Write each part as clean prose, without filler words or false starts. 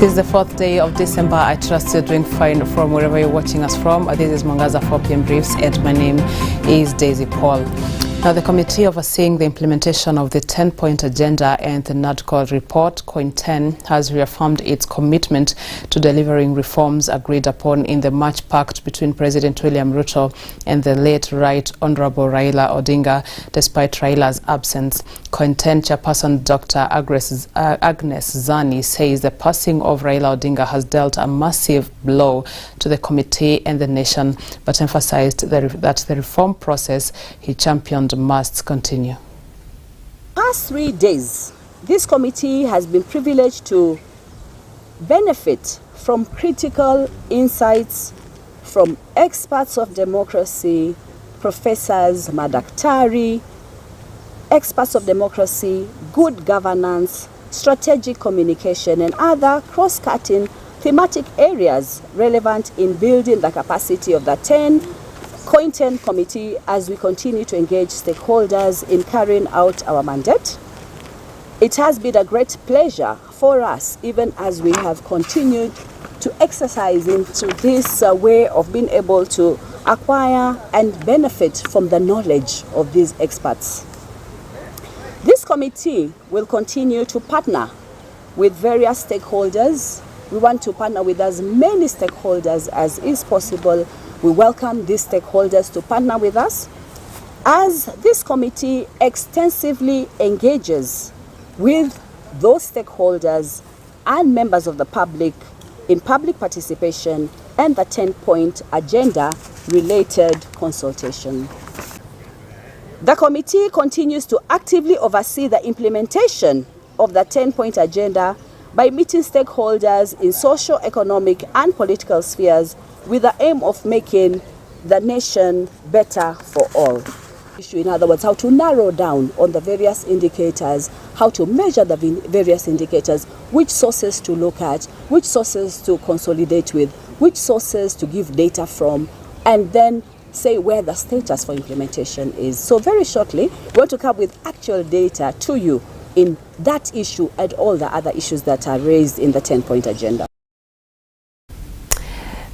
is the 4th day of December. I trust you're doing fine from wherever you're watching us from. This is Mwangaza 4 PM Briefs, and my name is Daisy Paul. Now, the committee overseeing the implementation of the 10-point agenda and the NADCO report, Coin 10, has reaffirmed its commitment to delivering reforms agreed upon in the March Pact between President William Ruto and the late Right Honorable Raila Odinga, despite Raila's absence. Coin 10 chairperson Dr. Agnes Zani says the passing of Raila Odinga has dealt a massive blow to the committee and the nation, but emphasized that the reform process he championed must continue. Past 3 days, this committee has been privileged to benefit from critical insights from experts of democracy, professors, madaktari, experts of democracy, good governance, strategic communication, and other cross-cutting thematic areas relevant in building the capacity of the Coin 10 committee as we continue to engage stakeholders in carrying out our mandate. It has been a great pleasure for us, even as we have continued to exercise into this way of being able to acquire and benefit from the knowledge of these experts. This committee will continue to partner with various stakeholders. We want to partner with as many stakeholders as is possible. We welcome these stakeholders to partner with us as this committee extensively engages with those stakeholders and members of the public in public participation and the 10-point agenda related consultation. The committee continues to actively oversee the implementation of the 10-point agenda by meeting stakeholders in socio, economic and political spheres with the aim of making the nation better for all. In other words, how to narrow down on the various indicators, how to measure the various indicators, which sources to look at, which sources to consolidate with, which sources to give data from, and then say where the status for implementation is. So very shortly, we want to come with actual data to you in that issue and all the other issues that are raised in the 10-point agenda.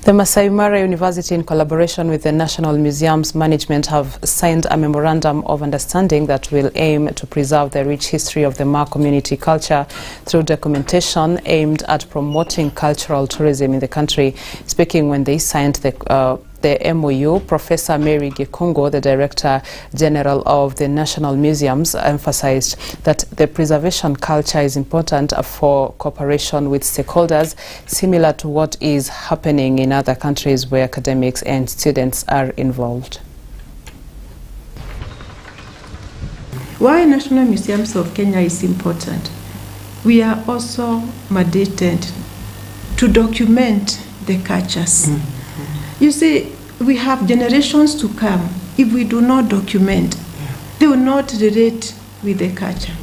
The Masai Mara University, in collaboration with the National Museum's management, have signed a memorandum of understanding that will aim to preserve the rich history of the Ma community culture through documentation aimed at promoting cultural tourism in the country. Speaking when they signed the MOU, Professor Mary Gikungo, the Director General of the National Museums, emphasized that the preservation culture is important for cooperation with stakeholders, similar to what is happening in other countries where academics and students are involved. Why National Museums of Kenya is important? We are also mandated to document the cultures. You see, we have generations to come. If we do not document, they will not relate with the culture.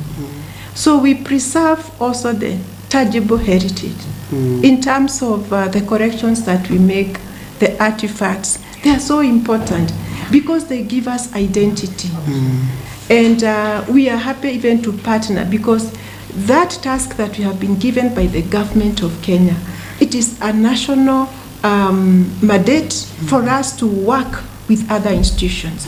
So we preserve also the tangible heritage in terms of the corrections that we make, the artifacts. They are so important because they give us identity. And we are happy even to partner because that task that we have been given by the government of Kenya, it is a national mandate for us to work with other institutions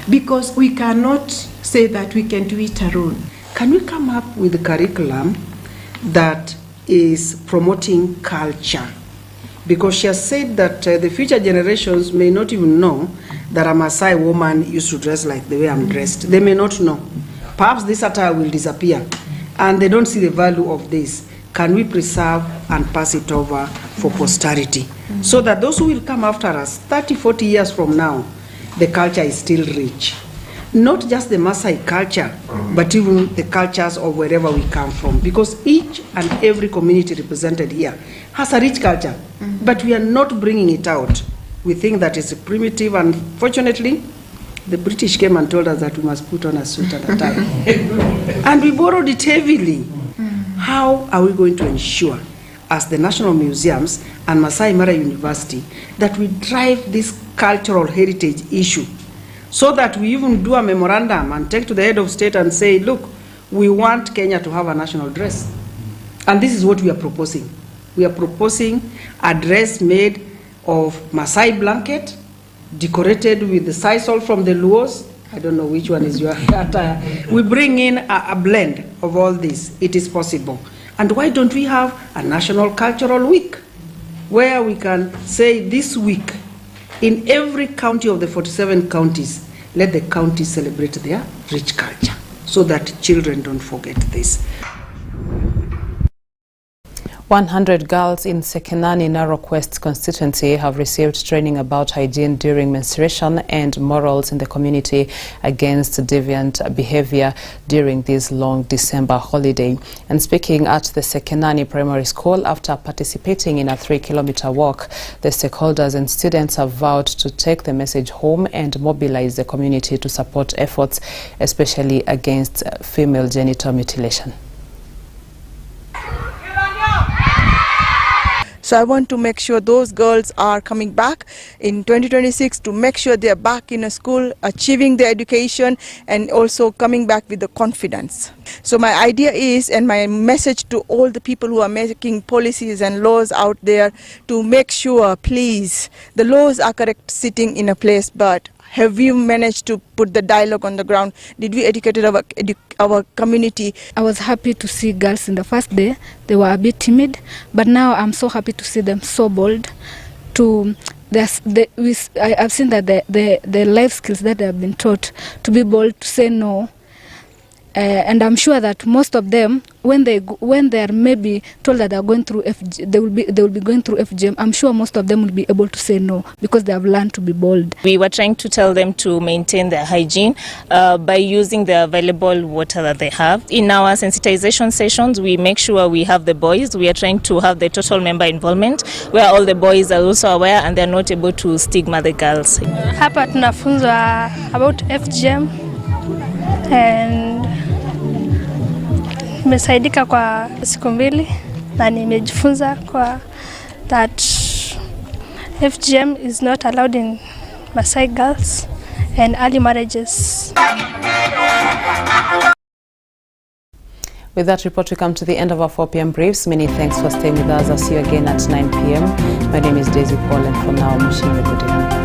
because we cannot say that we can do it alone. Can we come up with a curriculum that is promoting culture? Because she has said that the future generations may not even know that a Maasai woman used to dress like the way I'm dressed. They may not know. Perhaps this attire will disappear and they don't see the value of this. Can we preserve and pass it over for posterity so that those who will come after us 30, 40 years from now, the culture is still rich? Not just the Maasai culture, but even the cultures of wherever we come from. Because each and every community represented here has a rich culture, but we are not bringing it out. We think that it's primitive, and fortunately, the British came and told us that we must put on a suit and a tie. And we borrowed it heavily. How are we going to ensure, as the National Museums and Masai Mara University, that we drive this cultural heritage issue so that we even do a memorandum and take to the head of state and say, look, we want Kenya to have a national dress. And this is what we are proposing. We are proposing a dress made of Maasai blanket, decorated with the sisal from the Luos. I don't know which one is your attire. We bring in a blend of all this. It is possible. And why don't we have a national cultural week where we can say this week in every county of the 47 counties, let the counties celebrate their rich culture so that children don't forget this. 100 girls in Sekenani Narok West constituency have received training about hygiene during menstruation and morals in the community against deviant behavior during this long December holiday. And speaking at the Sekenani Primary School after participating in a 3-kilometer walk, the stakeholders and students have vowed to take the message home and mobilize the community to support efforts, especially against female genital mutilation. So I want to make sure those girls are coming back in 2026 to make sure they are back in a school, achieving their education and also coming back with the confidence. So my idea is, and my message to all the people who are making policies and laws out there, to make sure, please, the laws are correct sitting in a place, but have we managed to put the dialogue on the ground? Did we educate our community? I was happy to see girls in the first day. They were a bit timid, but now I'm so happy to see them so bold. I've seen that the life skills that they have been taught to be bold, to say no. And I'm sure that most of them, when they are maybe told that they are going through they will be going through FGM, I'm sure most of them will be able to say no because they have learned to be bold. We were trying to tell them to maintain their hygiene by using the available water that they have. In our sensitization sessions, we make sure we have the boys. We are trying to have the total member involvement where all the boys are also aware and they are not able to stigma the girls. Hapa tunafunzwa about FGM and nimesaidika kwa siku mbili na nimejifunza kwa that FGM is not allowed in Maasai girls and early marriages. With that report, we come to the end of our 4 p.m. briefs. Many thanks for staying with us. I'll see you again at 9 p.m. My name is Daisy Paul, and for now, I'm wishing you a good evening.